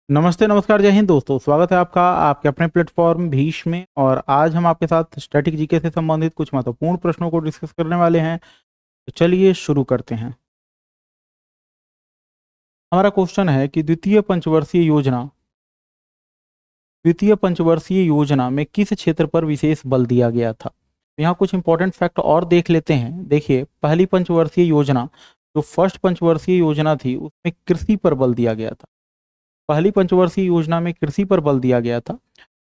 नमस्ते, नमस्कार, जय हिंद दोस्तों। स्वागत है आपका आपके अपने प्लेटफॉर्म भीष्म में। और आज हम आपके साथ स्टैटिक जीके से संबंधित कुछ महत्वपूर्ण प्रश्नों को डिस्कस करने वाले हैं। तो चलिए शुरू करते हैं। हमारा क्वेश्चन है कि द्वितीय पंचवर्षीय योजना में किस क्षेत्र पर विशेष बल दिया गया था। तो यहाँ कुछ इंपॉर्टेंट फैक्ट और देख लेते हैं। देखिए, पहली पंचवर्षीय योजना जो फर्स्ट पंचवर्षीय योजना थी उसमें कृषि पर बल दिया गया था। पहली पंचवर्षीय योजना में कृषि पर बल दिया गया था।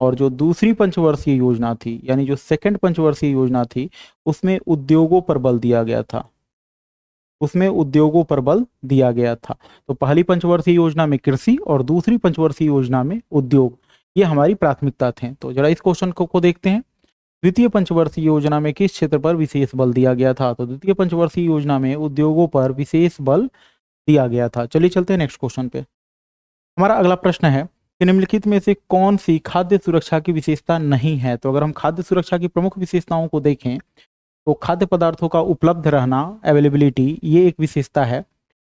और जो दूसरी पंचवर्षीय योजना थी यानी जो सेकंड पंचवर्षीय योजना थी उसमें उद्योगों पर बल दिया गया था। तो पहली पंचवर्षीय योजना में कृषि और दूसरी पंचवर्षीय योजना में उद्योग, ये हमारी प्राथमिकता थे। तो जरा इस क्वेश्चन को देखते हैं। द्वितीय पंचवर्षीय योजना में किस क्षेत्र पर विशेष बल दिया गया था। तो द्वितीय पंचवर्षीय योजना में उद्योगों पर विशेष बल दिया गया था। चलिए चलते हैं नेक्स्ट क्वेश्चन पे। हमारा अगला प्रश्न है कि निम्नलिखित में से कौन सी खाद्य सुरक्षा की विशेषता नहीं है। तो अगर हम खाद्य सुरक्षा की प्रमुख विशेषताओं को देखें तो खाद्य पदार्थों का उपलब्ध रहना, अवेलेबिलिटी, ये एक विशेषता है।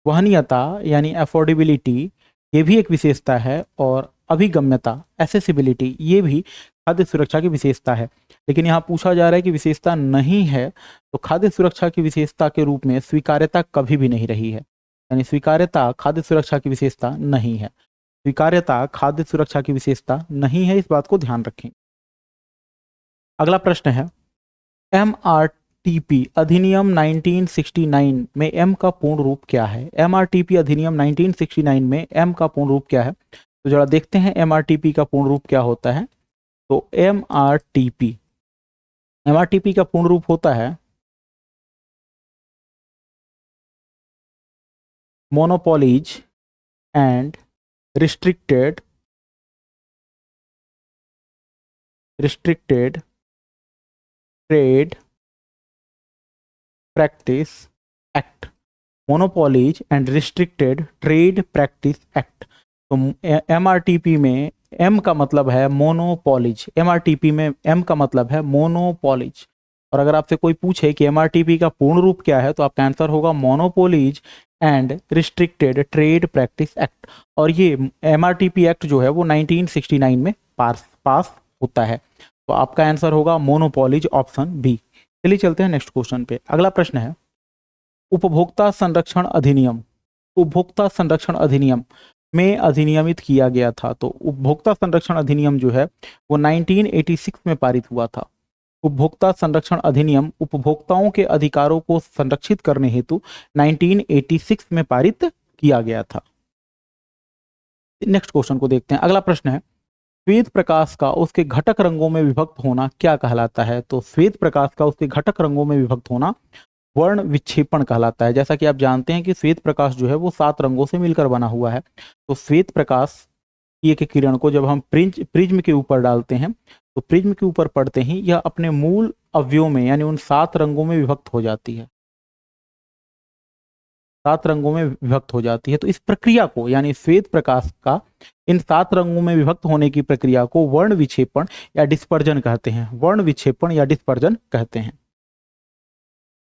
वहनीयता यानी अफोर्डेबिलिटी, ये भी एक विशेषता है। और अभिगम्यता, एसेसिबिलिटी, ये भी खाद्य सुरक्षा की विशेषता है। लेकिन यहाँ पूछा जा रहा है कि विशेषता नहीं है तो खाद्य सुरक्षा की विशेषता के रूप में स्वीकार्यता कभी भी नहीं रही है। यानी स्वीकार्यता खाद्य सुरक्षा की विशेषता नहीं है। स्वीकार्यता खाद्य सुरक्षा की विशेषता नहीं है, इस बात को ध्यान रखें। अगला प्रश्न है, एमआरटीपी अधिनियम 1969 में एम का पूर्ण रूप क्या है। एमआरटीपी अधिनियम 1969 में एम का पूर्ण रूप क्या है। तो जरा देखते हैं एमआरटीपी का पूर्ण रूप क्या होता है। तो एमआरटीपी का पूर्ण रूप होता है monopolies and restricted trade practice act. Monopolies and restricted trade practice act. तो एमआरटीपी में एम का मतलब है मोनोपोलीज। एमआरटीपी में एम का मतलब है मोनोपोलीज। और अगर आपसे कोई पूछे कि एमआरटीपी का पूर्ण रूप क्या है तो आपका आंसर होगा monopolies and restricted trade practice act. और ये एमआरटीपी एक्ट जो है वो 1969 में पास होता है। तो आपका आंसर होगा मोनोपोलीज, ऑप्शन बी। चलिए चलते हैं नेक्स्ट क्वेश्चन पे। अगला प्रश्न है, उपभोक्ता संरक्षण अधिनियम में अधिनियमित किया गया था। तो उपभोक्ता संरक्षण अधिनियम जो है वो 1986 में पारित हुआ था। उपभोक्ता संरक्षण अधिनियम उपभोक्ताओं के अधिकारों को संरक्षित करने हेतु 1986 में पारित किया गया था। नेक्स्ट क्वेश्चन को देखते हैं। अगला प्रश्न है, श्वेत प्रकाश का उसके घटक रंगों में विभक्त होना क्या कहलाता है। तो श्वेत प्रकाश का उसके घटक रंगों में विभक्त होना वर्ण विक्षेपण कहलाता है। जैसा कि आप जानते हैं कि श्वेत प्रकाश जो है वो 7 रंगों से मिलकर बना हुआ है। तो श्वेत प्रकाश की एक किरण को जब हम प्रिज्म के ऊपर डालते हैं तो प्रिज्म के ऊपर पड़ते ही यह अपने मूल अवयवों में यानी उन 7 रंगों में विभक्त हो जाती है। 7 रंगों में विभक्त हो जाती है। तो इस प्रक्रिया को यानी श्वेत प्रकाश का इन 7 रंगों में विभक्त होने की प्रक्रिया को वर्ण विक्षेपण या डिस्पर्जन कहते हैं। वर्ण विक्षेपण या डिस्पर्जन कहते हैं।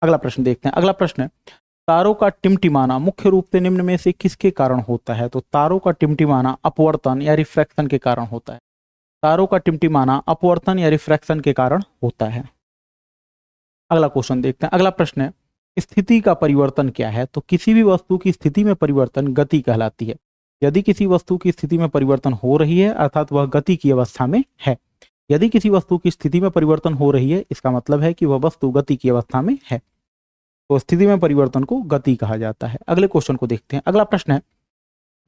अगला प्रश्न देखते हैं। अगला प्रश्न है, तारों का टिमटिमाना मुख्य रूप से निम्न में से किसके कारण होता है। तो तारों का टिमटिमाना अपवर्तन या रिफ्रैक्शन के कारण होता है। तारों का टिमटिमाना अपवर्तन या रिफ्रैक्शन के कारण होता है। अगला क्वेश्चन देखते हैं। अगला प्रश्न है, स्थिति का परिवर्तन क्या है। तो किसी भी वस्तु की स्थिति में परिवर्तन गति कहलाती है। यदि किसी वस्तु की स्थिति में परिवर्तन हो रही है अर्थात वह गति की अवस्था में है। यदि किसी वस्तु की स्थिति में परिवर्तन हो रही है इसका मतलब है कि वह वस्तु गति की अवस्था में है। तो स्थिति में परिवर्तन को गति कहा जाता है। अगले क्वेश्चन को देखते हैं। अगला प्रश्न है,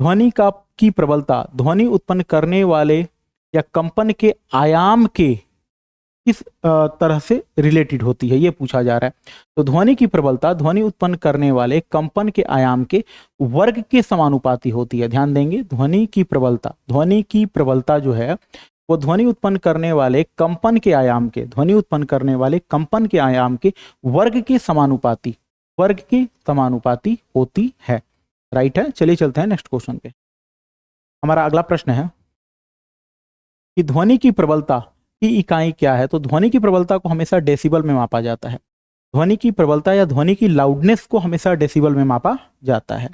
ध्वनि की प्रबलता ध्वनि उत्पन्न करने वाले या कंपन के आयाम के किस तरह से रिलेटेड होती है, यह पूछा जा रहा है। तो ध्वनि की प्रबलता ध्वनि उत्पन्न करने वाले कंपन के आयाम के वर्ग के समानुपाती होती है। ध्यान देंगे, ध्वनि की प्रबलता जो है वो ध्वनि उत्पन्न करने वाले कंपन के आयाम के वर्ग के समानुपाती होती है। राइट है। चलिए चलते हैं नेक्स्ट क्वेश्चन पे। हमारा अगला प्रश्न है कि ध्वनि की प्रबलता की इकाई क्या है। तो ध्वनि की प्रबलता को हमेशा डेसिबल में मापा जाता है। ध्वनि की प्रबलता या ध्वनि की लाउडनेस को हमेशा डेसिबल में मापा जाता है।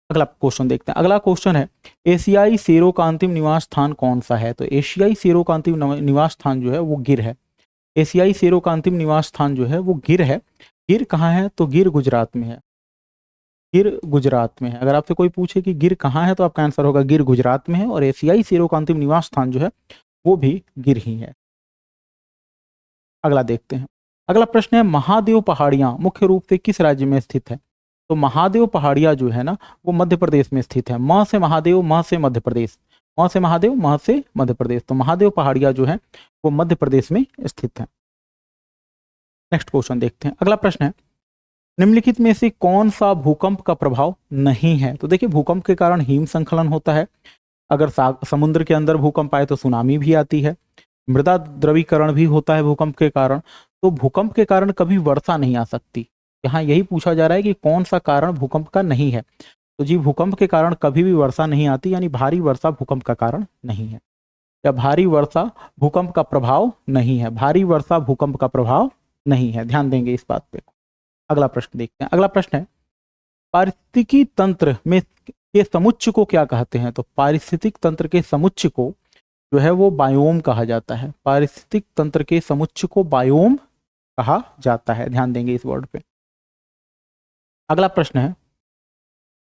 अगला क्वेश्चन देखते हैं। अगला क्वेश्चन है एशियाई शेरों का अंतिम निवास स्थान कौन सा है? तो एशियाई शेरों का अंतिम निवास स्थान जो है वो गिर है। एशियाई शेरों का अंतिम निवास स्थान जो है वो गिर है। गिर कहाँ है? तो गिर गुजरात में है। गिर गुजरात में है। अगर आपसे कोई पूछे कि गिर कहाँ है तो आपका आंसर होगा गिर गुजरात में है। और एशियाई शेरों का अंतिम निवास स्थान जो है वो भी गिर ही है। अगला देखते हैं। अगला प्रश्न है महादेव पहाड़ियां मुख्य रूप से किस राज्य में स्थित है? तो महादेव पहाड़ियां जो है ना वो मध्य प्रदेश में स्थित है। म से महादेव, म से मध्य प्रदेश, म से महादेव, म से मध्य प्रदेश। तो महादेव पहाड़ियां जो है वो मध्य प्रदेश में स्थित है। नेक्स्ट क्वेश्चन देखते हैं। अगला प्रश्न है निम्नलिखित में से कौन सा भूकंप का प्रभाव नहीं है? तो देखिए भूकंप के कारण हिम संखलन होता है। अगर समुद्र के अंदर भूकंप आए तो सुनामी भी आती है। मृदा द्रवीकरण भी होता है भूकंप के कारण। तो भूकंप के कारण कभी वर्षा नहीं आ सकती। यहाँ यही पूछा जा रहा है कि कौन सा कारण भूकंप का नहीं है। तो जी भूकंप के कारण कभी भी वर्षा नहीं आती, यानी भारी वर्षा भूकंप का कारण नहीं है। या भारी वर्षा भूकंप का प्रभाव नहीं है। भारी वर्षा भूकंप का प्रभाव नहीं है, ध्यान देंगे इस बात पे। अगला प्रश्न देखते हैं। अगला प्रश्न है पारिस्थितिकी तंत्र में के समुच्चय को क्या कहते हैं? तो पारिस्थितिक तंत्र के समुच्चय को जो है वो बायोम कहा जाता है। पारिस्थितिक तंत्र के समुच्चय को बायोम कहा जाता है, ध्यान देंगे इस वर्ड पे। अगला प्रश्न है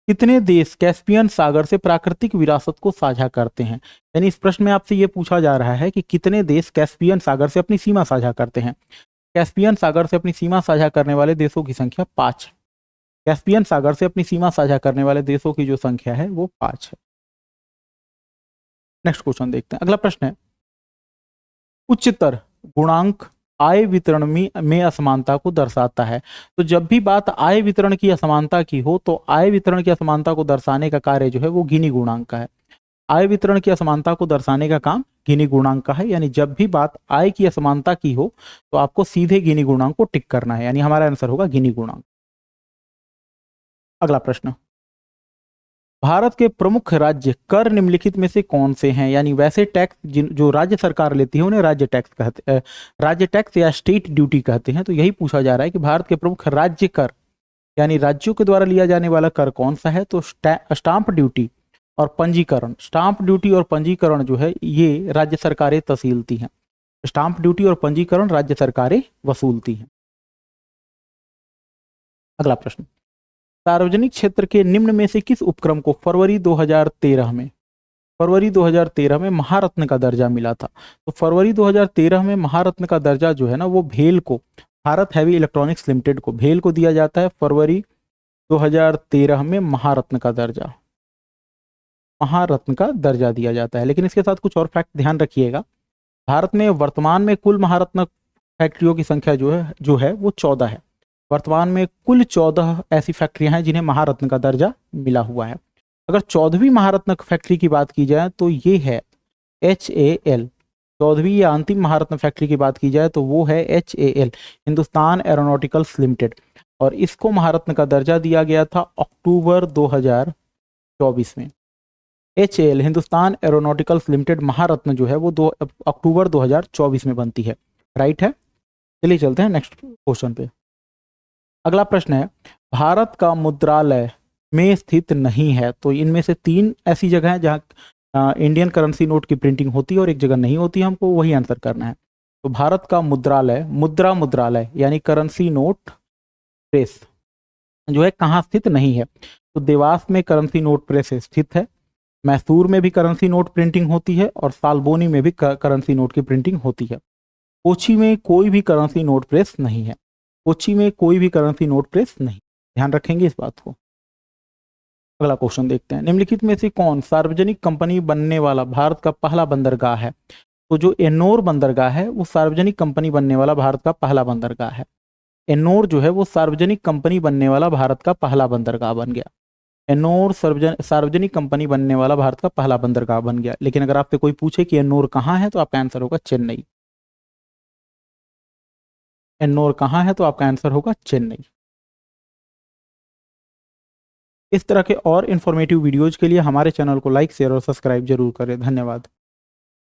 कितने देश कैस्पियन सागर से प्राकृतिक विरासत को साझा करते हैं? यानी इस प्रश्न में आपसे यह पूछा जा रहा है कि कितने देश कैस्पियन सागर से अपनी सीमा साझा करते हैं। कैस्पियन सागर से अपनी सीमा साझा करने वाले देशों की संख्या 5 है। कैस्पियन सागर से अपनी सीमा साझा करने वाले देशों की जो संख्या है वो 5 है। नेक्स्ट क्वेश्चन देखते हैं। अगला प्रश्न है उच्चतर गुणांक आय वितरण में असमानता को दर्शाता है। तो जब भी बात आय वितरण की असमानता की हो तो आय वितरण की असमानता को दर्शाने का कार्य जो है वो गिनी गुणांक का है। आय वितरण की असमानता को दर्शाने का काम गिनी गुणांक का है। यानी जब भी बात आय की असमानता की हो तो आपको सीधे गिनी गुणांक को टिक करना है, यानी हमारा आंसर होगा गिनी गुणांक। अगला प्रश्न भारत के प्रमुख राज्य कर निम्नलिखित में से कौन से हैं? यानी वैसे टैक्स जो राज्य सरकार लेती है उन्हें राज्य टैक्स कहते हैं, राज्य टैक्स या स्टेट ड्यूटी कहते हैं। तो यही पूछा जा रहा है कि भारत के प्रमुख राज्य कर यानी राज्यों के द्वारा लिया जाने वाला कर कौन सा है? तो स्टाम्प ड्यूटी और पंजीकरण। स्टाम्प ड्यूटी और पंजीकरण जो है ये राज्य सरकारें तसीलती हैं। स्टाम्प ड्यूटी और पंजीकरण राज्य सरकारें वसूलती हैं। अगला प्रश्न सार्वजनिक क्षेत्र के निम्न में से किस उपक्रम को फरवरी 2013 में महारत्न का दर्जा मिला था? तो फरवरी 2013 में महारत्न का दर्जा जो है ना वो भेल को, भारत हैवी इलेक्ट्रॉनिक्स लिमिटेड को, भेल को दिया जाता है। फरवरी 2013 में महारत्न का दर्जा दिया जाता है। लेकिन इसके साथ कुछ और फैक्ट ध्यान रखिएगा। भारत में वर्तमान में कुल महारत्न फैक्ट्रियों की संख्या जो है वो 14 है। वर्तमान में कुल 14 ऐसी फैक्ट्रियां हैं जिन्हें महारत्न का दर्जा मिला हुआ है। अगर 14वीं महारत्न फैक्ट्री की बात की जाए तो ये है HAL। 14वीं या अंतिम महारत्न फैक्ट्री की बात की जाए तो वो है HAL, हिंदुस्तान एरोनॉटिकल्स लिमिटेड। और इसको महारत्न का दर्जा दिया गया था अक्टूबर 2024 में। HAL हिंदुस्तान एरोनॉटिकल्स लिमिटेड महारत्न जो है वो अक्टूबर 2024 में बनती है। राइट है। चलिए चलते हैं नेक्स्ट क्वेश्चन पे। अगला प्रश्न है भारत का मुद्रालय में स्थित नहीं है। तो इनमें से 3 ऐसी जगह हैं जहां इंडियन करेंसी नोट की प्रिंटिंग होती है और एक जगह नहीं होती है। हमको वही आंसर करना है। तो भारत का मुद्रालय, मुद्रालय यानी करेंसी नोट प्रेस जो है कहाँ स्थित नहीं है? तो देवास में करेंसी नोट प्रेस स्थित है। मैसूर में भी करेंसी नोट प्रिंटिंग होती है और साल्बोनी में भी करेंसी नोट की प्रिंटिंग होती है। कोची में कोई भी करेंसी नोट प्रेस नहीं है। कोची में कोई भी करेंसी नोट प्रेस नहीं, ध्यान रखेंगे इस बात को। अगला क्वेश्चन देखते हैं। निम्नलिखित में से कौन सार्वजनिक कंपनी बनने वाला भारत का पहला बंदरगाह है? तो जो एन्नोर बंदरगाह है वो सार्वजनिक कंपनी बनने वाला भारत का पहला बंदरगाह है। एन्नोर जो है वो सार्वजनिक कंपनी बनने वाला भारत का पहला बंदरगाह बन गया। एन्नोर सार्वजनिक कंपनी बनने वाला भारत का पहला बंदरगाह बन गया। लेकिन अगर आपसे कोई पूछे कि एन्नोर कहाँ है तो आपका आंसर होगा चेन्नई। एन्नोर कहाँ है तो आपका आंसर होगा चेन्नई। इस तरह के और इन्फॉर्मेटिव वीडियोज के लिए हमारे चैनल को लाइक, शेयर और सब्सक्राइब जरूर करें। धन्यवाद।